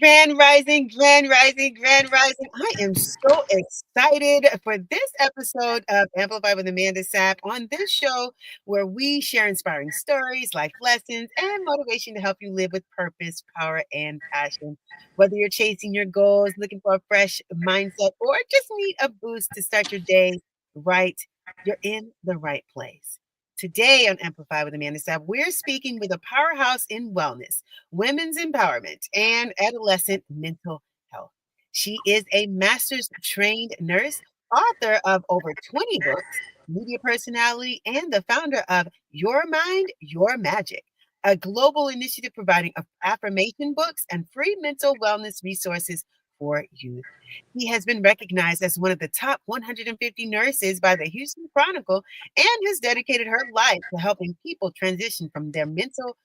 Grand Rising, Grand Rising. I am so excited for this episode of Amplify with Amanda Sapp. On this show, where we share inspiring stories, life lessons, and motivation to help you live with purpose, power, and passion. Whether you're chasing your goals, looking for a fresh mindset, or just need a boost to start your day right, you're in the right place. Today on Amplify with Amanda Sapp, we're speaking with a powerhouse in wellness, women's empowerment, and adolescent mental health. She is a master's trained nurse, author of over 20 books, media personality, and the founder of Your Mind, Your Magic, a global initiative providing affirmation books and free mental wellness resources for youth. He has been recognized as one of the top 150 nurses by the Houston Chronicle and has dedicated her life to helping people transition their mental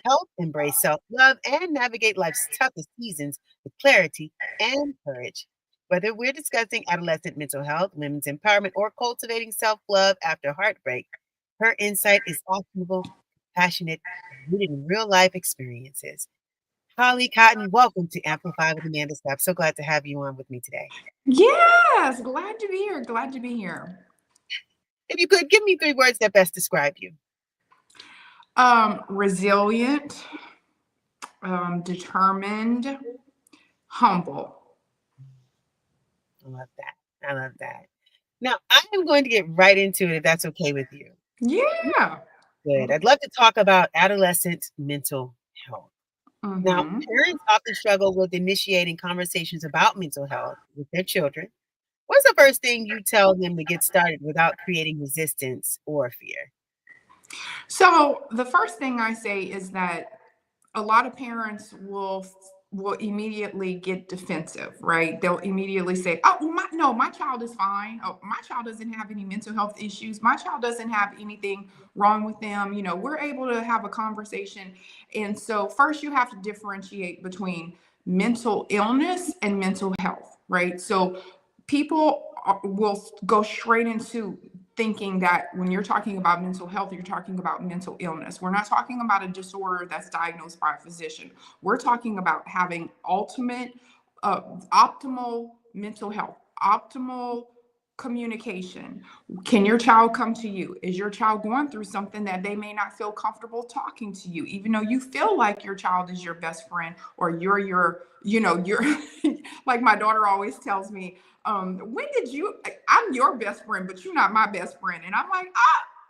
health, embrace self-love, and navigate life's toughest seasons with clarity and courage. Whether we're discussing adolescent mental health, women's empowerment, or cultivating self-love after heartbreak, her insight is actionable, passionate, and rooted in real life experiences. Holly Cotton, welcome to Amplify with Amanda Stapp. So glad to have you on with me today. Yes, glad to be here. Glad to be here. If you could give me three words that best describe you. Resilient, determined, humble. I love that. I love that. Now, I am going to get right into it if that's okay with you. Yeah. Good. I'd love to talk about adolescent mental health. Now, Mm-hmm. parents often struggle with initiating conversations about mental health with their children. What's the first thing you tell them to get started without creating resistance or fear? So the first thing I say is that a lot of parents will immediately get defensive, right? They'll immediately say, "Oh, well, my child is fine. Oh, my child doesn't have any mental health issues. My child doesn't have anything wrong with them. We're able to have a conversation." And so, first, you have to differentiate between mental illness and mental health, right? So, people will go straight into thinking that when you're talking about mental health, you're talking about mental illness. We're not talking about a disorder that's diagnosed by a physician. We're talking about having optimal mental health, optimal communication. Can your child come to you? Is your child going through something that they may not feel comfortable talking to you, even though you feel like your child is your best friend or you're like my daughter always tells me, when did I'm your best friend, but you're not my best friend. And I'm like,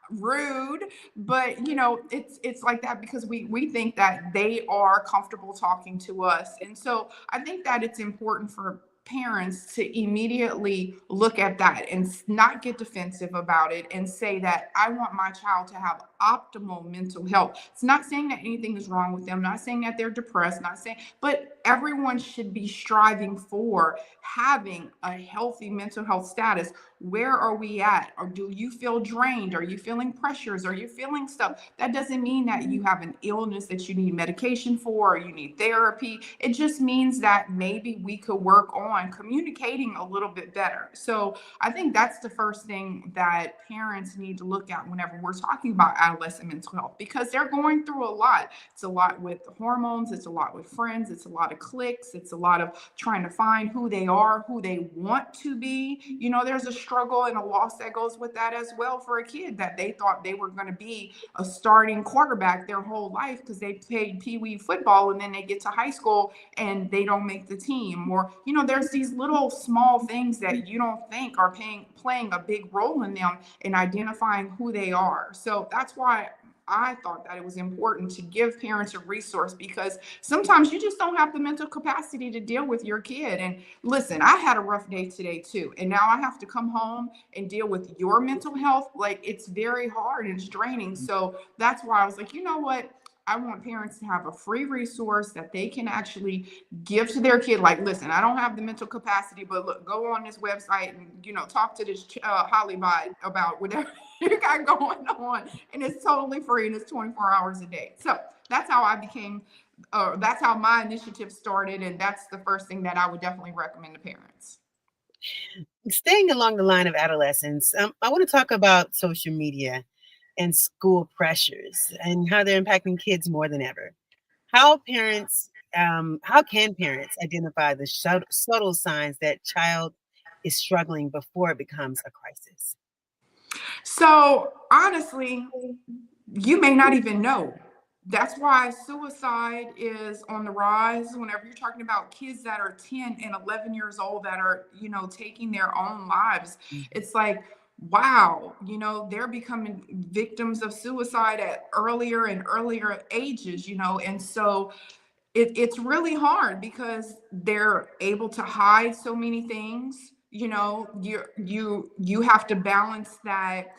rude. But it's like that because we think that they are comfortable talking to us. And so I think that it's important for parents to immediately look at that and not get defensive about it and say that I want my child to have optimal mental health. It's not saying that anything is wrong with them, not saying that they're depressed, not saying, but everyone should be striving for having a healthy mental health status. Where are we at? Or do you feel drained? Are you feeling pressures? Are you feeling stuff? That doesn't mean that you have an illness that you need medication for or you need therapy. It just means that maybe we could work on communicating a little bit better. So I think that's the first thing that parents need to look at whenever we're talking about adolescent mental health, because they're going through a lot. It's a lot with hormones, it's a lot with friends, it's a lot of cliques, it's a lot of trying to find who they are, who they want to be. There's a struggle and a loss that goes with that as well for a kid that they thought they were going to be a starting quarterback their whole life because they played pee-wee football and then they get to high school and they don't make the team. Or there's these little small things that you don't think are playing a big role in them in identifying who they are. So that's why I thought that it was important to give parents a resource, because sometimes you just don't have the mental capacity to deal with your kid. And listen, I had a rough day today too, and now I have to come home and deal with your mental health. Like, it's very hard and it's draining. So that's why I was like, you know what, I want parents to have a free resource that they can actually give to their kid. Like, listen, I don't have the mental capacity, but look, go on this website and talk to this Hollybot about whatever you got going on, and it's totally free and it's 24 hours a day. So that's how I became. That's how my initiative started, and that's the first thing that I would definitely recommend to parents. Staying along the line of adolescence, I want to talk about social media and school pressures and how they're impacting kids more than ever. How parents how can parents identify the subtle signs that child is struggling before it becomes a crisis? So honestly, you may not even know. That's why suicide is on the rise. Whenever you're talking about kids that are 10 and 11 years old that are, taking their own lives, Mhm. it's like, wow, they're becoming victims of suicide at earlier and earlier ages, and so it's really hard because they're able to hide so many things. You have to balance that.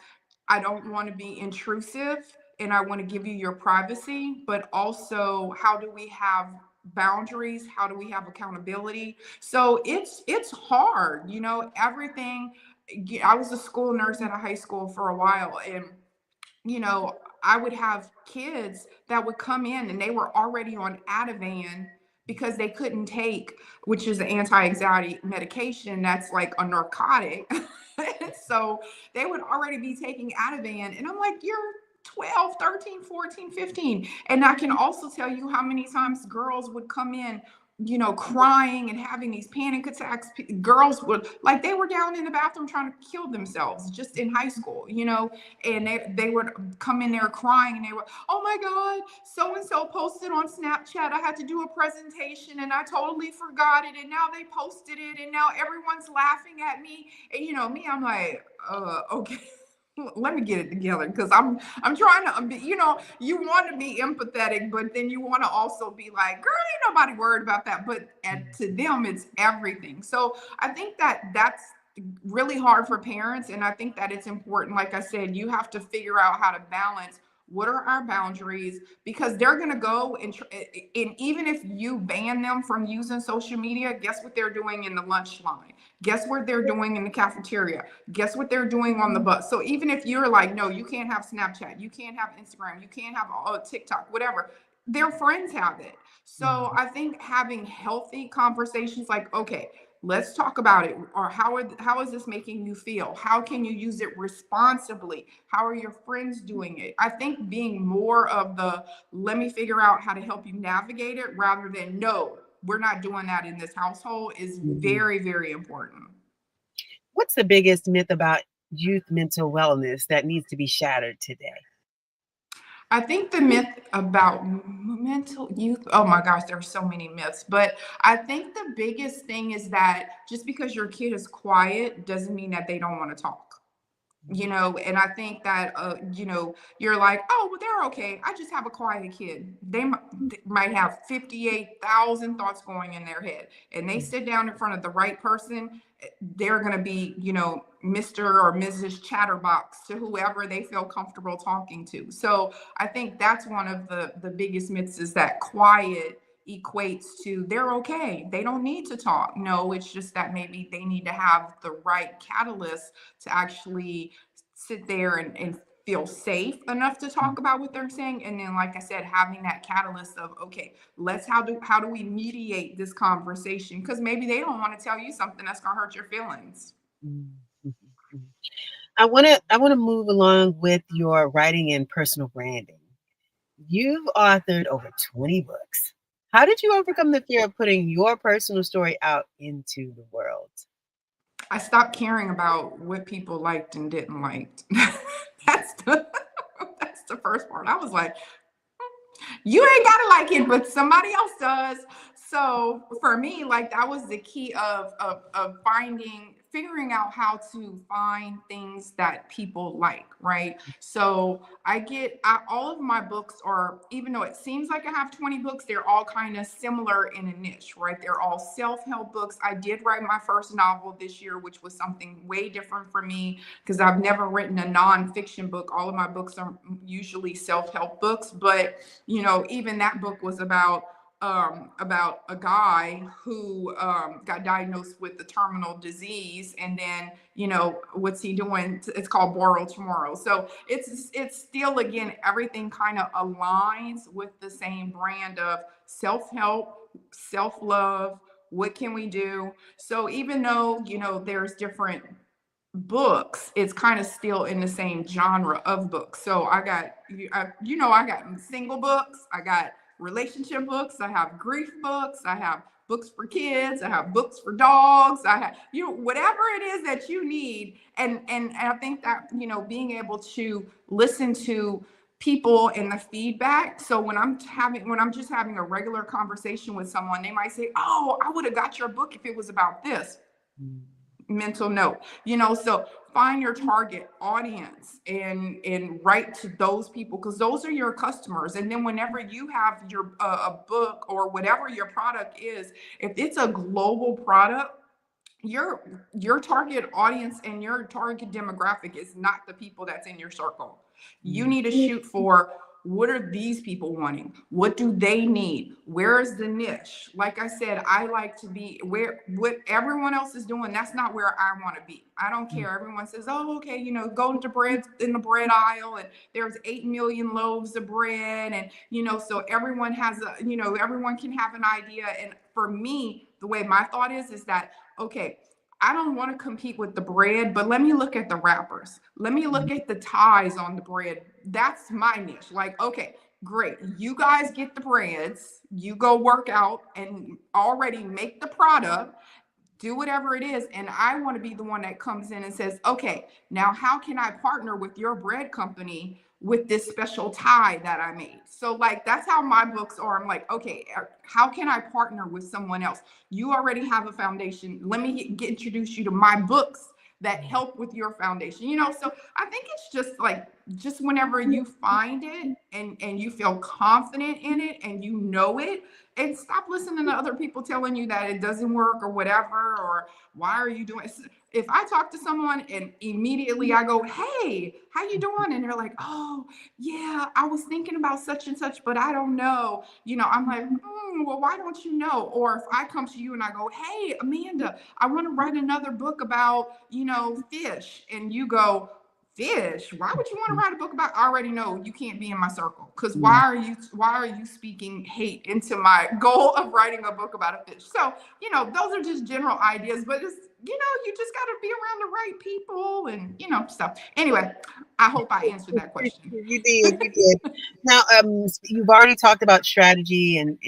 I don't want to be intrusive and I want to give you your privacy, but also how do we have boundaries? How do we have accountability? So it's hard, everything. I was a school nurse at a high school for a while, and you know, I would have kids that would come in and they were already on Ativan because they couldn't take, which is an anti-anxiety medication that's like a narcotic. So they would already be taking Ativan. And I'm like, you're 12, 13, 14, 15. And I can also tell you how many times girls would come in, crying and having these panic attacks. Girls would, like, they were down in the bathroom trying to kill themselves just in high school, and they would come in there crying and they were, oh my God, so and so posted on Snapchat I had to do a presentation and I totally forgot it, and now they posted it and now everyone's laughing at me. And me, I'm like, okay. Let me get it together, because I'm trying to, you want to be empathetic, but then you want to also be like, girl, ain't nobody worried about that. But to them, it's everything. So I think that that's really hard for parents. And I think that it's important. Like I said, you have to figure out how to balance what are our boundaries, because they're going to go and even if you ban them from using social media, guess what they're doing in the lunch line? Guess what they're doing in the cafeteria? Guess what they're doing on the bus? So even if you're like, no, you can't have Snapchat, you can't have Instagram, you can't have TikTok, whatever, their friends have it. So Mhm. I think having healthy conversations like, okay, let's talk about it, or how is this making you feel? How can you use it responsibly? How are your friends doing it? I think being more of the, let me figure out how to help you navigate it, rather than, no, we're not doing that in this household, is Mhm. very, very important. What's the biggest myth about youth mental wellness that needs to be shattered today? I think the myth about mental youth, oh my gosh, there's so many myths, but I think the biggest thing is that just because your kid is quiet doesn't mean that they don't want to talk. And I think that you're like, oh, well, they're okay, I just have a quiet kid. They might have 58,000 thoughts going in their head, and they Mhm. sit down in front of the right person, they're going to be, Mr. or Mrs. Chatterbox to whoever they feel comfortable talking to. So I think that's one of the biggest myths, is that quiet equates to they're okay, they don't need to talk. No, it's just that maybe they need to have the right catalyst to actually sit there and feel safe enough to talk about what they're saying. And then, like I said, having that catalyst of, okay, let's how do we mediate this conversation, because maybe they don't want to tell you something that's going to hurt your feelings. Mhm. Mhm. Mhm. I want to move along with your writing and personal branding. You've authored over 20 books. How did you overcome the fear of putting your personal story out into the world? I stopped caring about what people liked and didn't like. that's the that's the first part. I was like, you ain't gotta like it, but somebody else does. So for me, like, that was the key of figuring out how to find things that people like, right? So all of my books are, even though it seems like I have 20 books, they're all kind of similar in a niche, right? They're all self-help books. I did write my first novel this year, which was something way different for me, because I've never written a nonfiction book. All of my books are usually self-help books, but even that book was about a guy who got diagnosed with the terminal disease, and then what's he doing? It's called Borrow Tomorrow. So it's still, again, everything kind of aligns with the same brand of self-help, self-love. What can we do? So even though there's different books, it's kind of still in the same genre of books. So I got, I got single books, I got relationship books, I have grief books, I have books for kids, I have books for dogs, I have, whatever it is that you need. And I think that, being able to listen to people and the feedback. So when I'm just having a regular conversation with someone, they might say, "Oh, I would have got your book if it was about this." Mental note, so find your target audience and write to those people, because those are your customers. And then whenever you have your a book or whatever your product is, if it's a global product, your target audience and your target demographic is not the people that's in your circle. You need to shoot for, what are these people wanting? What do they need? Where is the niche? Like I said, I like to be where what everyone else is doing. That's not where I want to be. I don't care. Everyone says, "Oh, okay, go into bread in the bread aisle, and there's 8 million loaves of bread." And, so everyone has everyone can have an idea. And for me, the way my thought is that, okay, I don't want to compete with the bread, but let me look at the wrappers. Let me look at the ties on the bread. That's my niche. Like, okay, great. You guys get the breads. You go work out and already make the product. Do whatever it is. And I want to be the one that comes in and says, "Okay, now how can I partner with your bread company with this special tie that I made?" So like, that's how my books are. I'm like, okay, how can I partner with someone else? You already have a foundation. Let me introduce you to my books that help with your foundation. So I think it's just whenever you find it and you feel confident in it and it, and stop listening to other people telling you that it doesn't work or whatever, or why are you doing it? If I talk to someone and immediately I go, "Hey, how you doing?" And they're like, "Oh, yeah, I was thinking about such and such, but I don't know." I'm like, "Well, why don't you know?" Or if I come to you and I go, "Hey, Amanda, I want to write another book about, fish." And you go, "Fish? Why would you want to write a book about?" I already know you can't be in my circle, because why are you speaking hate into my goal of writing a book about a fish? So, those are just general ideas, but it's, you just got to be around the right people and, stuff. Anyway, I hope I answered that question. You did. Now, you've already talked about strategy and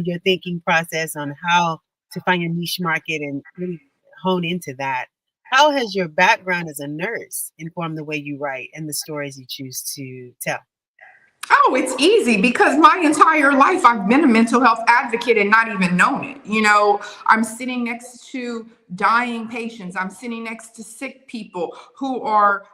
your thinking process on how to find your niche market and really hone into that. How has your background as a nurse informed the way you write and the stories you choose to tell? Oh, it's easy, because my entire life I've been a mental health advocate and not even known it. I'm sitting next to dying patients. I'm sitting next to sick people who are,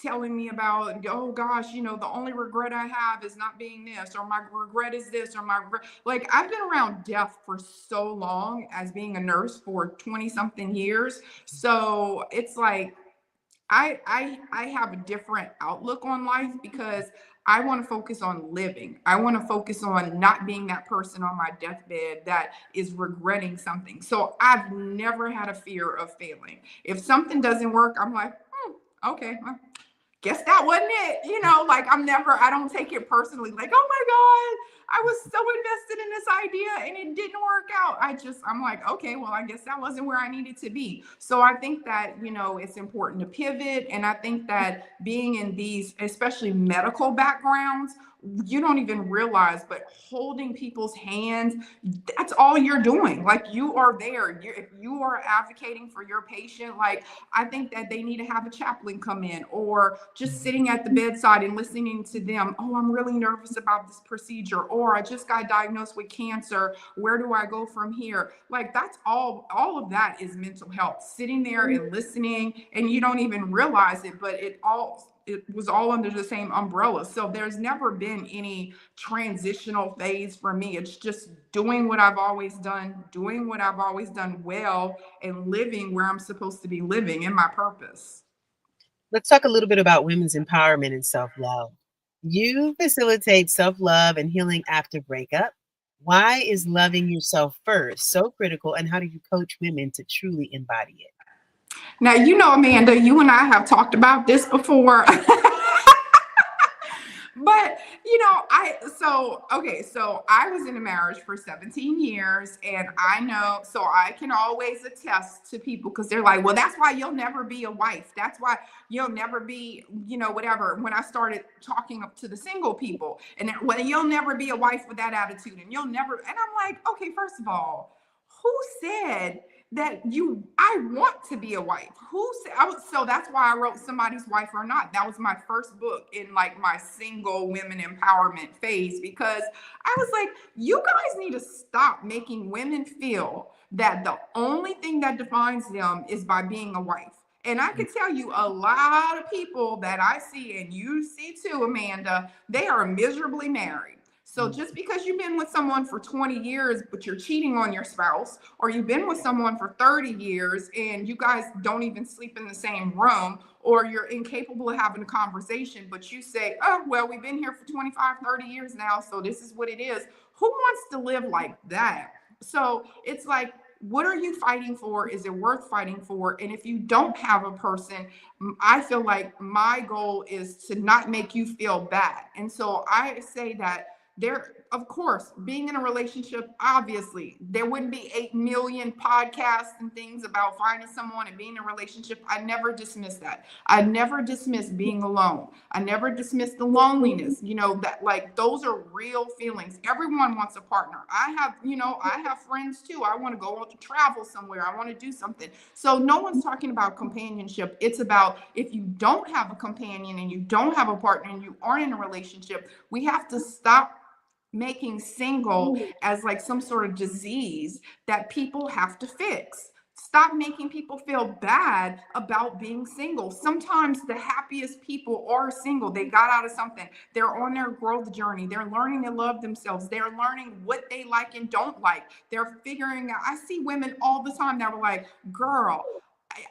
telling me about, "Oh gosh, the only regret I have is not being this, or my regret is this, or my regret." Like, I've been around death for so long as being a nurse for 20 something years. So it's like, I have a different outlook on life, because I want to focus on living. I want to focus on not being that person on my deathbed that is regretting something. So I've never had a fear of failing. If something doesn't work, I'm like, okay, well, guess that wasn't it. Like, I don't take it personally. Like, "Oh my God, I was so invested in this idea and it didn't work out." I'm like, okay, well, I guess that wasn't where I needed to be. So I think that, it's important to pivot. And I think that being in these, especially medical backgrounds, you don't even realize, but holding people's hands, that's all you're doing. Like, you are there. If you are advocating for your patient, like, I think that they need to have a chaplain come in, or just sitting at the bedside and listening to them. "Oh, I'm really nervous about this procedure," or "I just got diagnosed with cancer. Where do I go from here?" Like, that's all of that is mental health. Sitting there and listening, and you don't even realize it, but it was all under the same umbrella. So there's never been any transitional phase for me. It's just doing what I've always done well, and living where I'm supposed to be living in my purpose. Let's talk a little bit about women's empowerment and self love. You facilitate self love and healing after breakup. Why is loving yourself first so critical, and how do you coach women to truly embody it? Now, Amanda, you and I have talked about this before. But so I was in a marriage for 17 years, and I know, so I can always attest to people because they're like, well, that's why you'll never be a wife. That's why you'll never be, whatever. When I started talking up to the single people, and well, you'll never be a wife with that attitude, and you'll never, and I'm like, okay, first of all, who said that I want to be a wife? Who said so that's why I wrote Somebody's Wife or Not. That was my first book in like my single women empowerment phase, because I was like, you guys need to stop making women feel that the only thing that defines them is by being a wife. And I can tell you, a lot of people that I see, and you see too, Amanda, they are miserably married. So just because you've been with someone for 20 years, but you're cheating on your spouse, or you've been with someone for 30 years and you guys don't even sleep in the same room, or you're incapable of having a conversation, but you say, oh, well, we've been here for 25, 30 years now, so this is what it is. Who wants to live like that? So it's like, what are you fighting for? Is it worth fighting for? And if you don't have a person, I feel like my goal is to not make you feel bad. And so I say that there, of course, being in a relationship, obviously there wouldn't be 8 million podcasts and things about finding someone and being in a relationship. I never dismiss that. I never dismiss being alone. I never dismiss the loneliness, that, like, those are real feelings. Everyone wants a partner. I have friends too. I want to go out to travel somewhere. I want to do something. So no one's talking about companionship. It's about, if you don't have a companion and you don't have a partner and you aren't in a relationship, we have to stop making single as like some sort of disease that people have to fix. Stop making people feel bad about being single. Sometimes the happiest people are single. They got out of something. They're on their growth journey. They're learning to love themselves. They're learning what they like and don't like. They're figuring out. I see women all the time that were like, girl,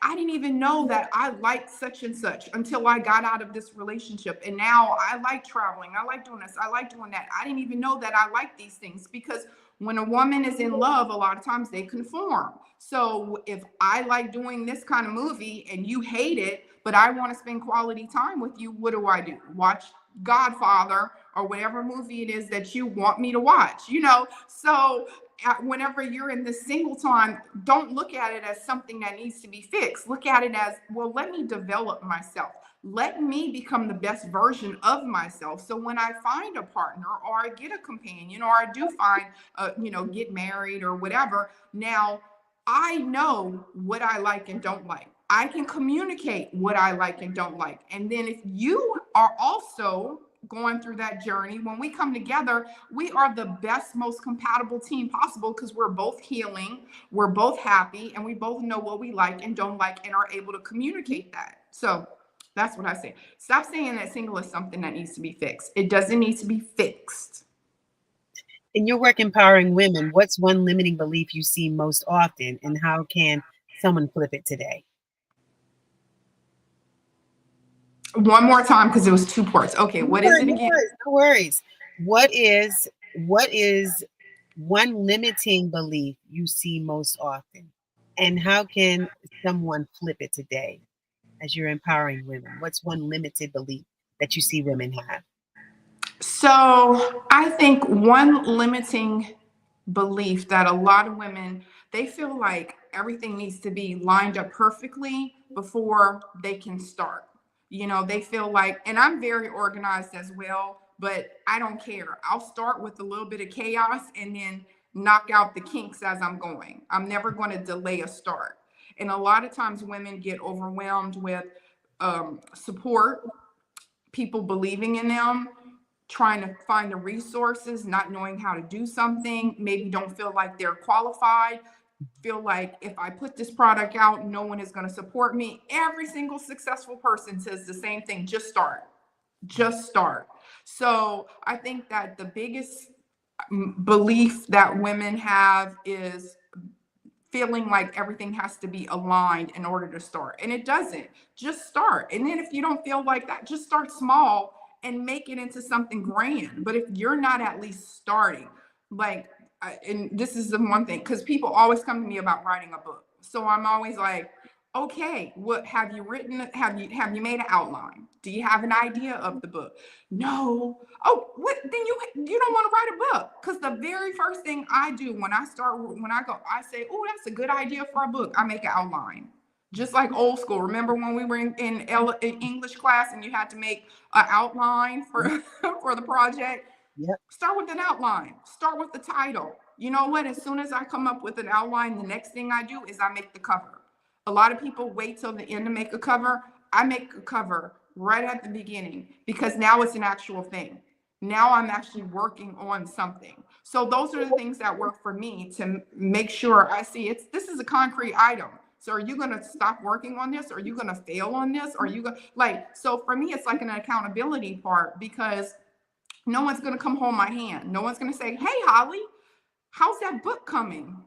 I didn't even know that I liked such and such until I got out of this relationship. And now I like traveling. I like doing this. I like doing that. I didn't even know that I like these things, because when a woman is in love, a lot of times they conform. So if I like doing this kind of movie and you hate it, but I want to spend quality time with you, what do? Watch Godfather or whatever movie it is that you want me to watch. So whenever you're in this single time, don't look at it as something that needs to be fixed. Look at it as, well, let me develop myself. Let me become the best version of myself. So when I find a partner, or I get a companion, or I do find, get married or whatever, now I know what I like and don't like. I can communicate what I like and don't like. And then if you are also going through that journey, when we come together, we are the best, most compatible team possible, because we're both healing, we're both happy, and we both know what we like and don't like and are able to communicate that. So that's what I say. Stop saying that single is something that needs to be fixed. It doesn't need to be fixed. In your work empowering women, what's one limiting belief you see most often, and how can someone flip it today? One more time, because it was 2 parts. Okay, No what is worries, it no again? worries, no worries. What is one limiting belief you see most often? And how can someone flip it today as you're empowering women? What's one limited belief that you see women have? So I think one limiting belief that a lot of women, they feel like everything needs to be lined up perfectly before they can start. They feel like, and I'm very organized as well, but I don't care. I'll start with a little bit of chaos and then knock out the kinks as I'm going. I'm never going to delay a start. And a lot of times women get overwhelmed with support, people believing in them, trying to find the resources, not knowing how to do something, maybe don't feel like they're qualified, feel like if I put this product out, no one is going to support me. Every single successful person says the same thing: just start, just start. So I think that the biggest belief that women have is feeling like everything has to be aligned in order to start. And it doesn't. Just start. And then if you don't feel like that, just start small and make it into something grand. But if you're not at least starting, like, and this is the one thing, because people always come to me about writing a book. So I'm always like, Okay, what have you written? Have you made an outline? Do you have an idea of the book? No. Oh, what? Then you don't want to write a book, because the very first thing I do when I go, I say, oh, that's a good idea for a book. I make an outline, just like old school. Remember when we were in English class and you had to make an outline Yep, for for the project? yep. Start with an outline. Start with the title. You know what? As soon as I come up with an outline, the next thing I do is I make the cover. A lot of people wait till the end to make a cover. I make a cover right at the beginning, because now it's an actual thing. Now I'm actually working on something. So those are the things that work for me to make sure I see this is a concrete item. So are you going to stop working on this? Are you going to fail on this? Are you going like, so for me, it's like an accountability part, because no one's going to come hold my hand. No one's going to say, hey, Holly, how's that book coming?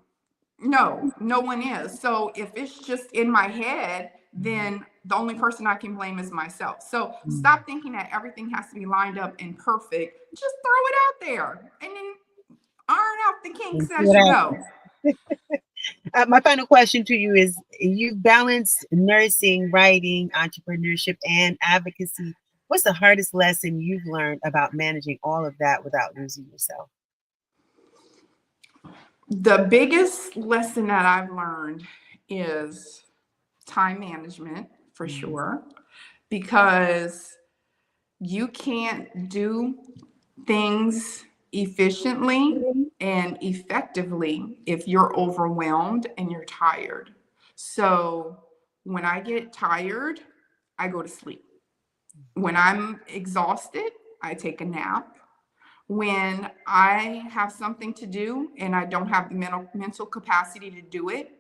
No, no one is. So if it's just in my head, then the only person I can blame is myself. So Mhm. stop thinking that everything has to be lined up and perfect. Just throw it out there and then iron out the And kinks see as what you happens. go. My final question to you is: you balance nursing, writing, entrepreneurship, and advocacy. What's the hardest lesson you've learned about managing all of that without losing yourself? The biggest lesson that I've learned is time management, for Mhm. sure, because you can't do things efficiently and effectively if you're overwhelmed and you're tired. So when I get tired, I go to sleep. When I'm exhausted, I take a nap. When I have something to do and I don't have the mental capacity to do it,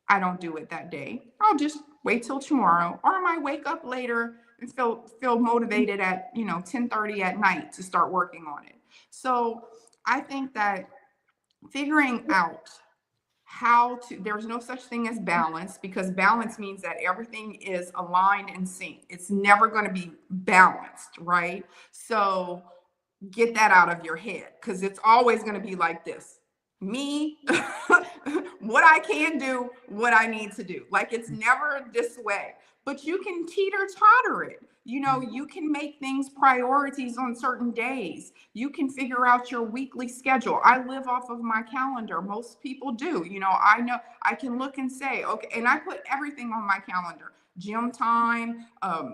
I don't do it that day. I'll just wait till tomorrow, or I might wake up later and feel motivated at 10:30 at night to start working on it. So I think that figuring out how to there's no such thing as balance, because balance means that everything is aligned and synced. It's never going to be balanced, right? So get that out of your head, because it's always going to be like this: me, what I can do, what I need to do. Like, it's never this way, but you can teeter totter it. You can make things priorities on certain days. You can figure out your weekly schedule. I live off of my calendar. Most people do. I know I can look and say, okay, and I put everything on my calendar: gym time,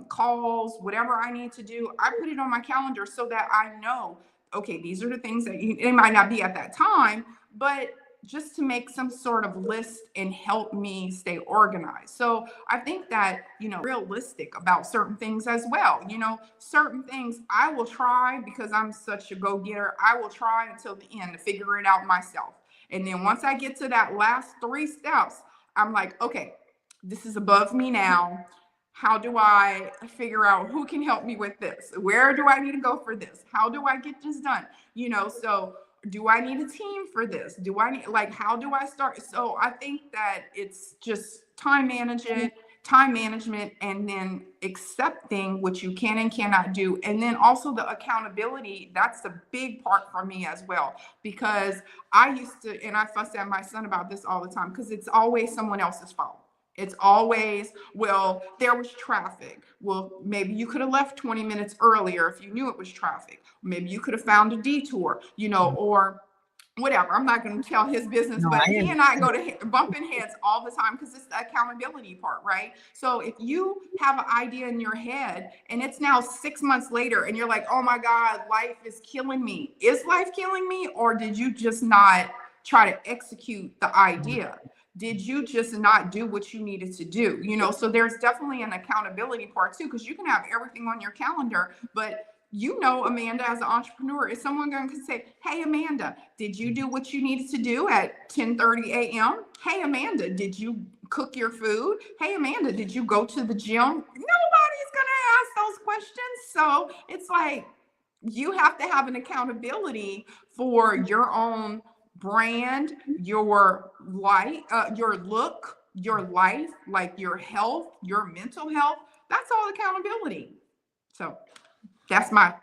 calls, whatever I need to do. I put it on my calendar so that I know, okay, these are the things that it might not be at that time, but just to make some sort of list and help me stay organized. So I think that, realistic about certain things as well. Certain things I will try, because I'm such a go getter. I will try until the end to figure it out myself. And then once I get to that last three steps, I'm like, okay, this is above me now. How do I figure out who can help me with this? Where do I need to go for this? How do I get this done? So do I need a team for this? Do I need, like, how do I start? So I think that it's just time management, and then accepting what you can and cannot do. And then also the accountability. That's a big part for me as well, because I used to, and I fuss at my son about this all the time, because it's always someone else's fault. It's always, well, there was traffic. Well, maybe you could have left 20 minutes earlier if you knew it was traffic. Maybe you could have found a detour, or whatever. I'm not going to tell his business, No, but I he and I understand. go to bumping heads all the time, because it's the accountability part, right? So if you have an idea in your head and it's now 6 months later and you're like, oh my God, life is killing me. Is life killing me? Or did you just not try to execute the idea? Did you just not do what you needed to do? So there's definitely an accountability part too, because you can have everything on your calendar, but Amanda, as an entrepreneur, is someone going to say, hey, Amanda, did you do what you needed to do at 10:30 a.m.? Hey, Amanda, did you cook your food? Hey, Amanda, did you go to the gym? Nobody's going to ask those questions. So it's like, you have to have an accountability for your own brand, your life, your look, your life, like your health, your mental health. That's all accountability. So that's my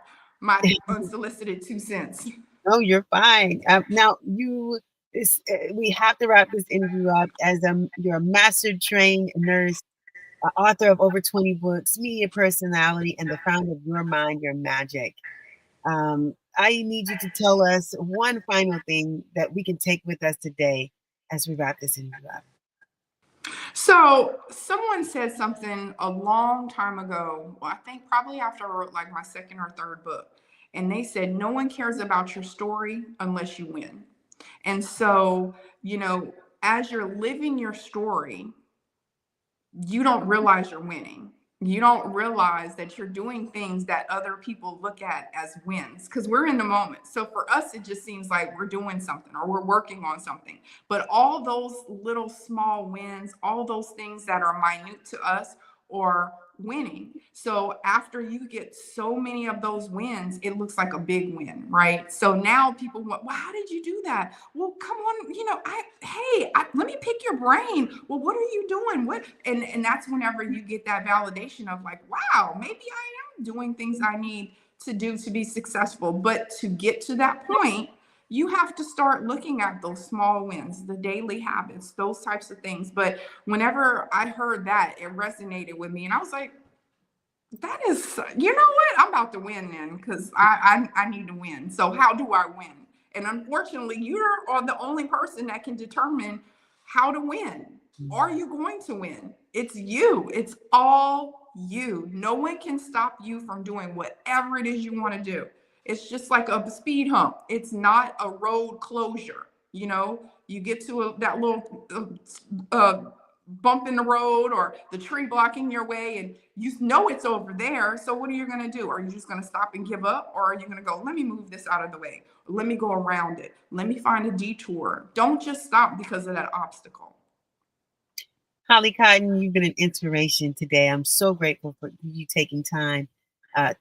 unsolicited 2 cents. No, you're fine. Now we have to wrap this interview up. As you're a master trained nurse. author of over 20 books, media personality, and the founder of Your Mind, Your Magic. I need you to tell us one final thing that we can take with us today as we wrap this interview up. So someone said something a long time ago, well, I think probably after I wrote like my second or third book, and they said, no one cares about your story unless you win. And so, as you're living your story, you don't realize you're winning. You don't realize that you're doing things that other people look at as wins because we're in the moment. So for us, it just seems like we're doing something or we're working on something. But all those little small wins, all those things that are minute to us or winning. So after you get so many of those wins, it looks like a big win, right? So now people want, well, how did you do that? Well, come on, let me pick your brain. Well, what are you doing? What? And that's whenever you get that validation of like, wow, maybe I am doing things I need to do to be successful. But to get to that point, you have to start looking at those small wins, the daily habits, those types of things. But whenever I heard that, it resonated with me. And I was like, that is, you know what? I'm about to win then because I need to win. So how do I win? And unfortunately, you are the only person that can determine how to win. Are you going to win? It's you. It's all you. No one can stop you from doing whatever it is you want to do. It's just like a speed hump. It's not a road closure. You get to that little bump in the road or the tree blocking your way and you know it's over there. So what are you going to do? Are you just going to stop and give up? Or are you going to go, let me move this out of the way? Or let me go around it. Let me find a detour. Don't just stop because of that obstacle. Holly Cotton, you've been an inspiration today. I'm so grateful for you taking time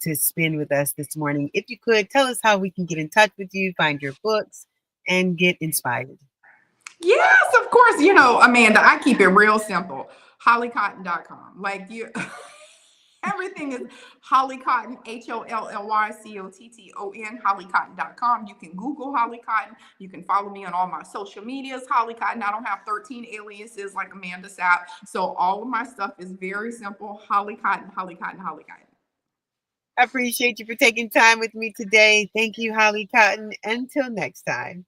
to spend with us this morning. If you could, tell us how we can get in touch with you, find your books, and get inspired. Yes, of course. Amanda, I keep it real simple. HollyCotton.com. Like you, everything is Holly Cotton, HOLLYCOTTON, HollyCotton.com. You can Google Holly Cotton. You can follow me on all my social medias, Holly Cotton. I don't have 13 aliases like Amanda Sapp. So all of my stuff is very simple. Holly Cotton, Holly Cotton, Holly Cotton. I appreciate you for taking time with me today. Thank you, Holly Cotton. Until next time.